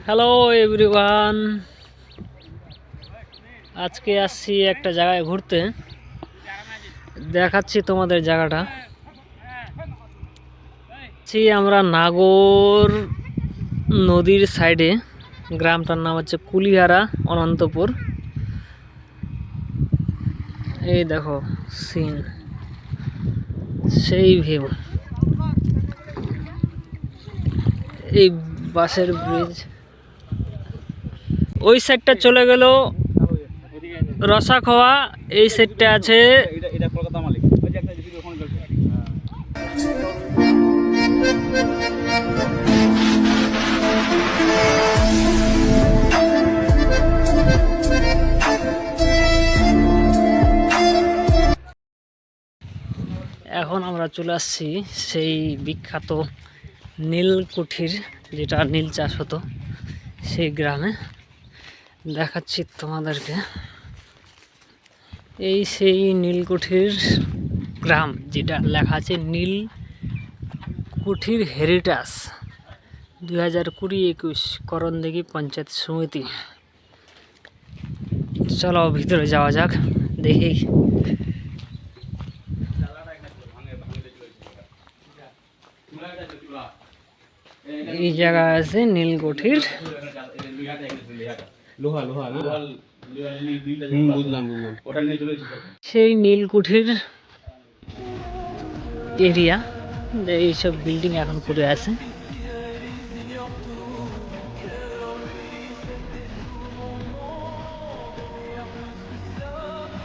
Hello everyone, আজকে আসছি একটা জায়গায় ঘুরতে। দেখাচ্ছি তোমাদের জায়গাটা। আমরা নাগর নদীর সাইডে, গ্রামটার নাম হচ্ছে কুলিয়ারা, অনন্তপুর। এই দেখো সিন, সেই ভিউ। এই বাসের ব্রিজ ওই সাইডটা চলে গেল রসাখোয়া, এই সাইডটা আছে এখন আমরা চলে আসছি সেই বিখ্যাত নীলকুঠির, যেটা নীল চাষ হতো সেই গ্রামে। দেখাচ্ছি তোমাদেরকে, এই সেই নীলকুঠির গ্রাম, যেটা লেখা আছে নীলকুঠির হেরিটেজ 2020-21 করণদিঘি পঞ্চায়েত সমিতি। চলো ভিতরে যাওয়া যাক, দেখি। এই জায়গা আছে নীলকুঠির। সেই নীলকুঠির এরিয়া, এইসব বিল্ডিং এখন পড়ে আছে।